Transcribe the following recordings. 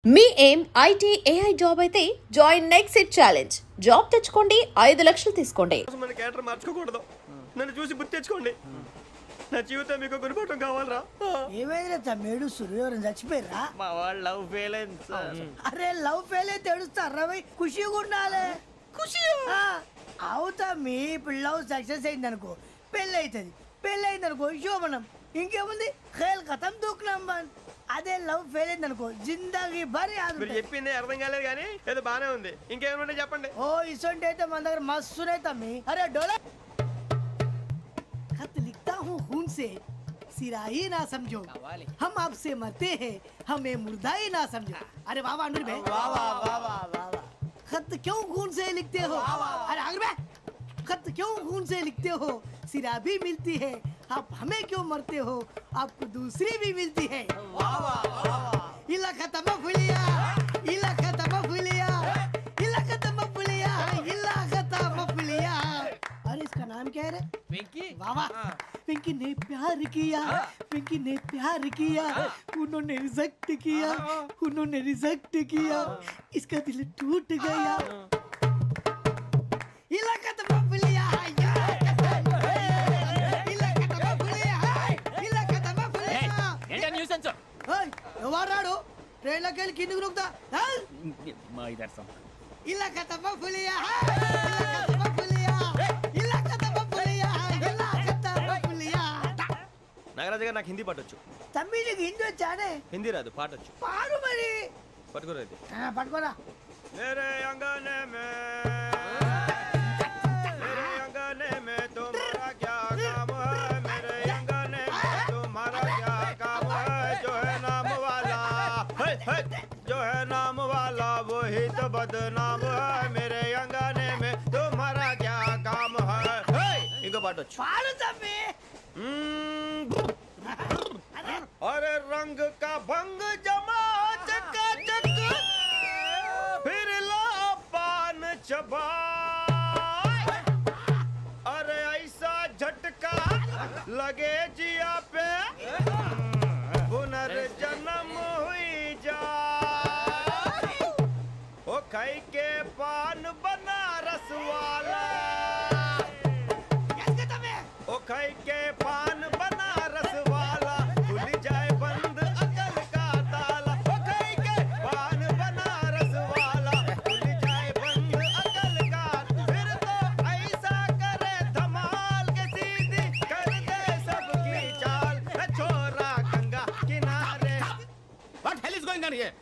మీ ఏం IT AI job అయితే join next it challenge. Job తెచ్చుకోండి, 5 లక్షలు తీసుకోండి. మన క్యారెక్టర్ మార్చుకోకూడదు. నన్ను చూసి బుద్ధి తెచ్చుకోండి. నా జీవితం మీకు గురిపటం కావాలరా. ఏమైందిరా తమ్మేడు సూర్యవరం చచ్చిపోయిరా? మా వాళ్ళు లవ్ ఫెయిల్ అయింది సార్. అరే లవ్ ఫెయిల్ అయితే ఏడుస్తారా భయ్? ఖుషిగా ఉండాలి. ఖుషి అవుతా మీ ఇప్పుడు లవ్ సక్సెస్ అయింది అనుకో పెళ్ళి అవుతుంది. పెళ్ళి అయింది అనుకో శోభనం. ఇంకేముంది ఖేల్ కథం దూకునాం బాన్. అదే లవ్ ఫెయిల్ అయింది అనుకో జిందాగీ భారీ మీరు చెప్పింది అర్థం కాలేదు కానీ ఏదో బానే ఉంది. ఇంకేమైనా చెప్పండి. ఓ ఇసొంటి అయితే మన దగ్గర మస్తునే తమ్మి. అరే డోలా खत लिखता हूँ खून से सिरा ही ना समझो हम आपसे मरते हैं हमें मुर्दा ही ना समझो. अरे वाह वाह अनुर भाई वाह वाह वाह वाह वाह. खत क्यों खून से लिखते हो? अरे अनुर भाई खत क्यों खून से लिखते हो? सिरा भी मिलती है आप हमें क्यों मरते हो? आपको दूसरी भी मिलती है. वाह वाह वाह. इला खत्म फुलिया इला खत्म फुलिया इला खत्म फुलिया इला खत्म फुलिया. अरे इसका नाम क्या है रे? వెంకీ वाह वाह. पिंकी ने प्यार किया पिंकी ने प्यार किया उन्होंने रिजेक्ट किया उन्होंने रिजेक्ट किया इसका दिल टूट गया. इलाका तो बबलिया इलाका तो बबलिया इलाका तो बबलिया. ఏంటా న్యూసెన్స్? ఓయ్ ఎవరాడు ట్రైన్ లోకి వెళ్ళి కిందకి నొక్కుతా. మా ఇదర్సం ఇలాకా तो बबलिया इलाका तो बबलिया इलाका तो बबलिया इलाका तो बबलिया. నాగరాజు గారు నాకు హిందీ పాటొచ్చు. తమ్మి నీకు హిందీ వచ్చానే? హిందీ రాదు, పాటొచ్చు. పాడు మరి. పట్టుకోరైతే పట్టుకోరా. मेरे अंगने में मेरे अंगने में तुम्हारा क्या काम है? मेरे अंगने में तुम्हारा क्या काम है? जो है नाम वाला जो है नाम वाला वही तो बदनाम है. मेरे अंगने में तुम्हारा क्या काम है? इनको बाटो పాడు తమ్మి. अरे रंग का भंग जमा चकाचक फिर ला पान चबा. अरे ऐसा झटका लगे जिया पे पुनर्जन्म हुई जा. ओ खाई के पान बनारस वाला ओ खाई के पान बनारस वाला खुल जाए बंद अकल का ताला. ओ खाई के पान बनारस वाला खुल जाए बंद अकल का. फिर तो ऐसा करे धमाल के सीधी कर दे सबकी चाल. छोरा गंगा किनारे. What hell is going on here?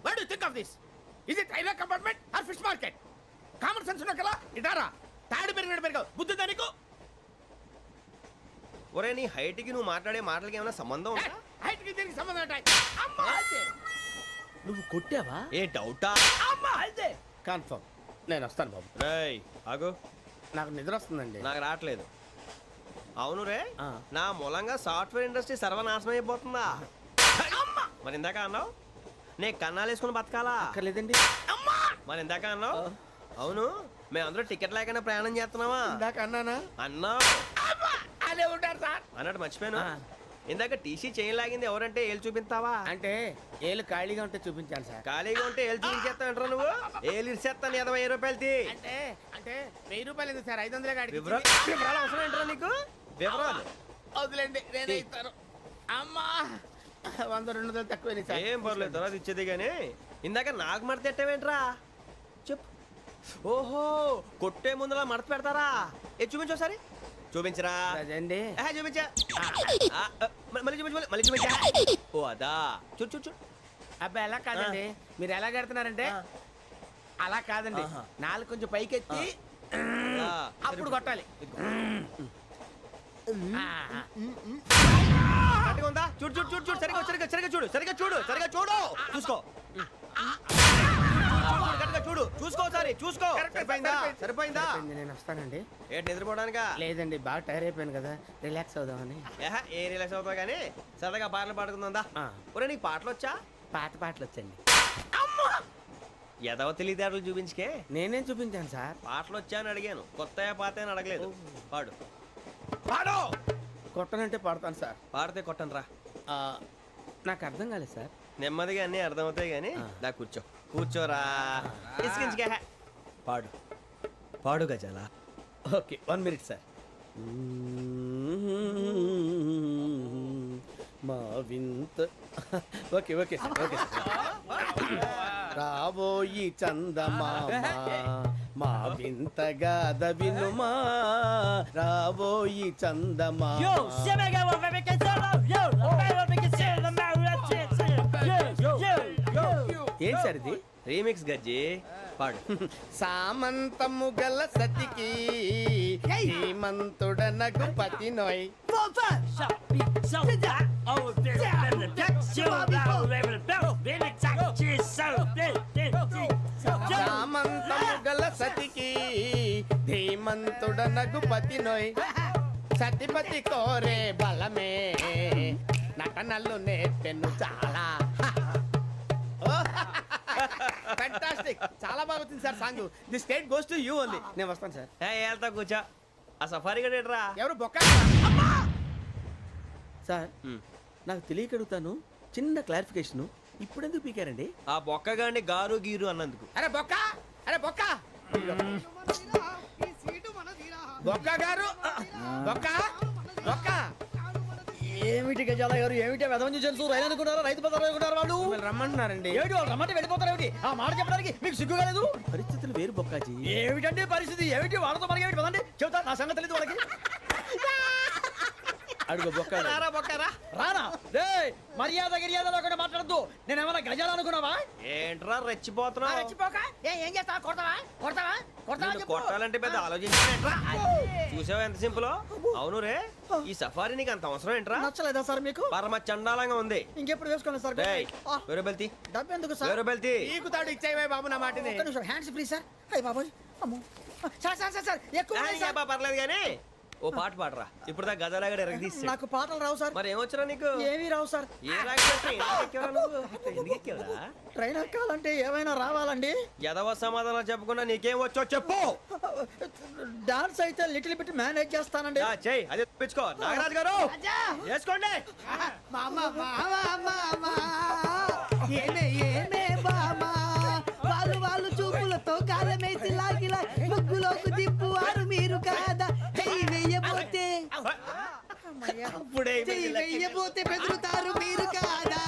What do you think of this? Is it railway compartment or fish market? Common sense ఉన్న కదా ఇటారా తాడు పెరిగావు బుద్ధి దానికి. ఒరే నీ హైట్ కి నువ్వు మాట్లాడే మాటలకి ఏమైనా సంబంధం ఉందా? హైట్ కి దీనికి సంబంధం ఉంటాయి. అమ్మా అయితే నువ్వు కొట్టావా? ఏ డౌటా? అమ్మా అయితే కన్ఫర్మ్ నేను వస్తాను బాబు. రేయ్ ఆగు, నాకు నిద్ర వస్తుందండి. నాకు రావట్లేదు. అవును రే, ఆ. నా మూలంగా సాఫ్ట్వేర్ ఇండస్ట్రీ సర్వనాశనం అయిపోతుందా? మరి ఇందాక అన్నావు నే కన్నాలు వేసుకుని బతకాలా? అక్కర్లేదండి. మరి ఇందాక అన్నావు అవును మేమందరూ టికెట్ లేకుండా ప్రయాణం చేస్తున్నావా? ఇందాక అన్నానా? అన్నావు అదే ఉంటారు సార్. అన్నట్టు మర్చిపోయాను. ఆ. ఇందాక టీసీ చేయి లాగింది ఎవరంటే ఏళ్ళు చూపిస్తావా? అంటే ఏళ్ళు ఖాళీగా ఉంటే చూపించాలి సార్. ఖాళీగా ఉంటే ఏళ్ళు చూపించేస్తానంటారా నువ్వు? ఏళ్ళు ఇచ్చేస్తాను 20 రూపాయలది. అంటే అంటే 1000 రూపాయలు ఎందుకు సార్? 500 కాడికి వివరాలు అవసరం ఏంటరా నీకు? వివరాలు వదిలేండి నేనే ఇస్తాను. అమ్మా 100 200 తక్కువ సార్. ఏం పర్లేదు తర్వాత ఇచ్చేది కానీ ఇందాక నాకు మడత ఎట్టవేంట్రా చెప్పు. ఓహో కొట్టే ముందులా మడత పెడతారా? ఏ చూపించు ఒకసారి చూపించరా. అదండి చూపించా. మళ్ళీ చూపించు మళ్ళీ చూపించా. ఓ అదా చూడు చూడు చూడు. అబ్బాయి ఎలా కాదండి, మీరు ఎలా కడుతున్నారంటే అలా కాదండి. నాలుగు కొంచెం పైకెత్తి అప్పుడు కొట్టాలి. కరెక్ట్గా ఉందా? చూడు చూడు చూడు చూడు సరిగా సరిగా సరిగా చూడు సరిగా చూడు సరిగా చూడు చూసుకో. కరెక్ట్గా చూడు చూసుకో సారి చూసుకో. సరిపోయిందా? సరిపోయిందా? నేను వస్తానండి. ఏంటి నిద్రపోవడానికా? లేదండి బాగా టైర్ అయిపోయాను కదా రిలాక్స్ అవుదామని. ఏ రిలాక్స్ అవుతావు కానీ సరదాగా పాటలు పాడుకుందా? ఆ. ఒరే నీకు పాటలు వచ్చా? పాత పాటలు వచ్చండి. ఎదవ తెలివితేటలు చూపించుకే. నేనేం చూపించాను సార్? పాటలు వచ్చా అని అడిగాను, కొత్త పాత అని అడగలేదు. పాడు కొట్టనంటే పాడతాను సార్. పాడితే కొట్టను రా. నాకు అర్థం కాలేదు సార్. నెమ్మదిగా అన్ని అర్థమవుతాయి కానీ దా కూర్చో కూర్చోరా ఇసుకించుకే పాడు పాడు గజాల. Okay 1 minute sir. మా వింత okay okay sir okay sir. రాబోయి చందమామ మా వింతగా వినుమా రాబోయి చందమామ. ఏంటి సార్ ఇది? రీమిక్స్ గజ్జి పాడు. సామంతము గల సతికి హేమంతుడనగు పతి నోయ్. సామంతము గల సతికి ధీమంతుడనగు పతి నోయ్. సతిపతి కోరే బలమే నటనలు నేర్పెను చాలా. ఫ్యాంటాస్టిక్, చాలా బాగా వచ్చింది sir song. The state goes to you only. నేను వస్తాను సార్. వెళ్తా కూర్చో. ఆ సఫారీ గడేట్రా. ఎవరు బొక్క సార్? నాకు తెలియక అడుగుతాను, చిన్న క్లారిఫికేషన్. ఇప్పుడు ఎందుకు పీకారండి? ఆ బొక్కగాండి గారు గీరు అన్నందుకు. అరే బొక్క, అరే బొక్క, బొక్క గారు, బొక్క బొక్క. ఏమిటి గజాల గారు, ఏమిటి వెదవని జంతువు రైలు అనుకున్నారా, రైతు బజార్ అనుకున్నారు వాళ్ళు? మిమ్మల్ని రమ్మంటున్నారండి. ఏమిటి వాళ్ళు రమ్మంటే వెళ్ళిపోతారు ఏమిటి? ఆ మాట చెప్పడానికి మీకు సిగ్గు కాలేదు? పరిస్థితులు వేరు బొక్కాజీ. ఏమిటంటే పరిస్థితి, ఏమిటి వాళ్ళతో మనకి ఏమిటి పదండి చెబుతా, నా సంగతి తెలియదు వాళ్ళకి. అడుగు బొక్క. రారా బొక్కరా. రానా రే, మర్యాద గిర్యాద లేకుండా మాట్లాడద్దు. నేను ఏమైనా గజాలు అనుకున్నావా? ఏంట్రా రెచ్చిపోతున్నావు? రెచ్చిపోక ఏం చేస్తావా? కొడతావా కొడతావా కొడతావా నిన్ను చెప్పు. కొట్టాలంటే పెద్ద ఆలోచించానేంట్రా. చూసావా ఎంత సింపుల్. అవును రే, ఈ సఫారీ నీకు అంత అవసరం ఏంట్రా? నచ్చలేదా సార్ మీకు? పరమ చండాలంగా ఉంది. ఇంకెప్పుడు వేసుకోండి సార్. డేయ్, వేరే బెల్తి, డబ్బు ఎందుకు సార్? వేరే బెల్తి. నీకు తాడు ఇచ్చేవే బాబు నా మాటని. ఒక్క నిమిషం, హ్యాండ్స్ ఫ్రీ సార్. అయ్యి బాబోయ్, అమ్మో. సార్ సార్ సార్ సార్ ఎక్కువ ఉన్నాయి సార్. పర్లేదు కానీ ఓ పాట పాడరా. ఇప్పుడు దా గదలాగడ ఎరగ తీసి. నాకు పాటలు రావు సార్. మరి ఏమొచ్చరా నీకు? ఏమీ రావు సార్. ఏ ఎందుకు ఎక్కావురా? ట్రైన్ ఎక్కాలంటే ఏమైనా రావాలండి. ఎదవ సమాధానం చెప్పకుండా నీకేం వచ్చో చెప్పు. డాన్స్ అయితే లిటిల్ బిట్ మేనేజ్ చేస్తానండి. చెయ్యి, అది తెప్పించుకో. నాగరాజు గారు వేసుకోండి. మామా మామా మామా ఏమే ఏమే బామా వాళ్ళు వాళ్ళు చూపులతో కాలమేసి లాగిలా ముగ్గులోకి దిప్పువారు మీరు కాదా. చెయ్యి వెయ్యబోతే అప్పుడే చెయ్యి వెయ్యబోతే బెదురుతారు మీరు కాదా.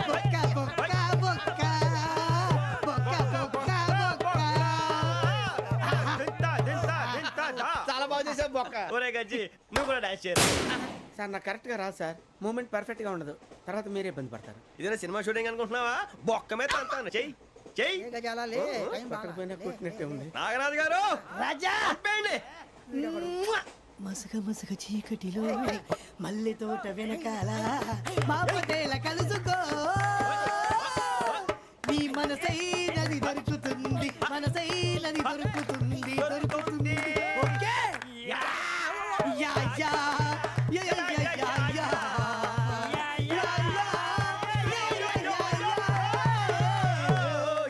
బొక్క బొక్క బొక్క బొక్క బొక్క బొక్క. దింతా, దింతా, దింతా, దా. చాలా బాగా చేసావు బొక్క. ఒరే గజ్జి, నువ్వు కూడా డాన్స్ చేయరా. సార్ నాకు కరెక్ట్ గా రాదు సార్. మూమెంట్ పర్ఫెక్ట్ గా ఉండదు, తర్వాత మీరే ఇబ్బంది పడతారు. ఇదేనా సినిమా షూటింగ్ అనుకుంటున్నావా? బొక్క మీద అంటాను. చెయ్యి చెయ్యి. ఏ గజాలాలే, టైం బాగా. పక్కన పోయినా కొట్టినట్టే ఉంది. నాగరాజు గారు రాజా ఆపేయండి. మసగ మసగ చీకటిలో మల్లె తోట వెనకాల మా పటేల కలుసుకో. నీ మనసైనది దొరుకుతుంది, మనసైనది దొరుకుతుంది, దొరుకుతుంది. Okay yeah yeah yeah yeah yeah yeah yeah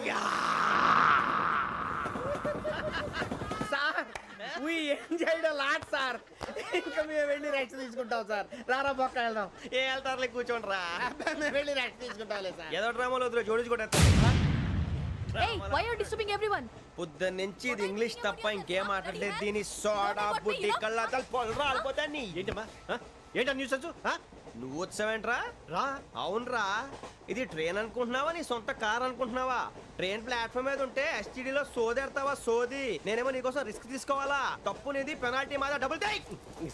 yeah. Sir we enjoyed a lot sir. ఇంకా మేము వెళ్ళి రెస్ట్ తీసుకుంటాం సార్. రారా బొక్క వెళ్దాం. ఏ వెళ్తారులే, కూర్చోండి రా. మేము వెళ్ళి రెస్ట్ తీసుకుంటాంలే సార్. ఏదో డ్రామాలో వద్దు, జోడించుకుంటా. Hey, why are you disturbing everyone? పొద్దున్న నుంచి ఇది ఇంగ్లీష్ తప్ప ఇంకేం మాట్లాడలేదు. దీని సోడా బుడ్డి కళ్ళతలు పొలరా అల్పోతా నీ. ఏంటమ్మా ఏంటా న్యూస్ వచ్చు? నువ్వు వచ్చావేంట్రా? రా. అవునరా, ఇది ట్రైన్ అనుకుంటున్నావా, నీ సొంత కార్ అనుకుంటున్నావా? ట్రైన్ ప్లాట్ఫామ్ మీద ఉంటే ఎస్టీడీలో సోదేడతావా సోది. నేనేమో నీకోసం రిస్క్ తీసుకోవాలా? తప్పు నీది, పెనాల్టీ మాదా, డబుల్ టై.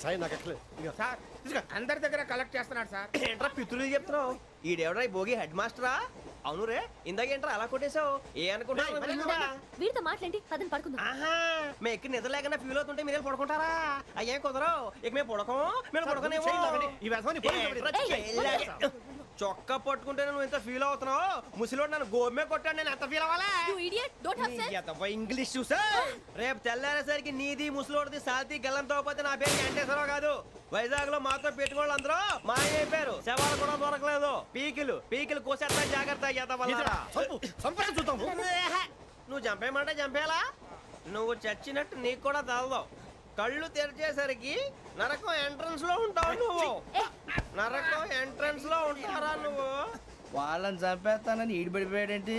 సాయి నాకు ఎట్లేదు సార్ తీసుకో. అందరి దగ్గర కలెక్ట్ చేస్తున్నాడు సార్. ఏంట్రా పితులు చెప్తున్నావు? ఈడెవడ్రా ఈ భోగి హెడ్ మాస్టరా? అవును రే, ఇందాకేంట్రా అలా కొట్టేశావు? ఏ అనుకుంటున్నావు? వీరితో మాట్లాడి పదని పడుకుందాం. ఆహా, మేము ఎక్కడ నిద్ర లేకుండా ఫీల్ అవుతుంటే మీరు పడుకుంటారా? అయ్యేం కుదరవు. ఇక మేము పడకం, మేము పడకనేమో. చొక్కా పట్టుకుంటే నువ్వు ఎంత ఫీల్ అవుతున్నావు? ముసలివాడు నన్ను గోమే కొట్టాడు, నేను ఎంత ఫీల్ అవ్వాలా? You idiot, don't have sense. English చూసా. రేపు తెల్లారేసరికి నీది ముసలోడిది సాల్తీ గల్లంతో పోతే నా పేరు వెంకటేశ్వరరావు కాదు. వైజాగ్ లో మాతో పెట్టుకోళ్ళు అందరూ మాయమైపోయారు. శవాలు కూడా దొరకలేదు. పీకిలు పీకిలు కోసేస్తా, జాగ్రత్త. నువ్వు చంపేయమంటే చంపేలా? నువ్వు చచ్చినట్టు నీకు కూడా తగదు. కళ్ళు తెరిచేసరికి నరకం ఎంట్రన్స్ లో ఉంటావు నువ్వు. నరకం ఎంట్రన్స్ లో ఉంటారా నువ్వు? వాళ్ళని చంపేస్తానని ఈడిపడిపోయాడేంటి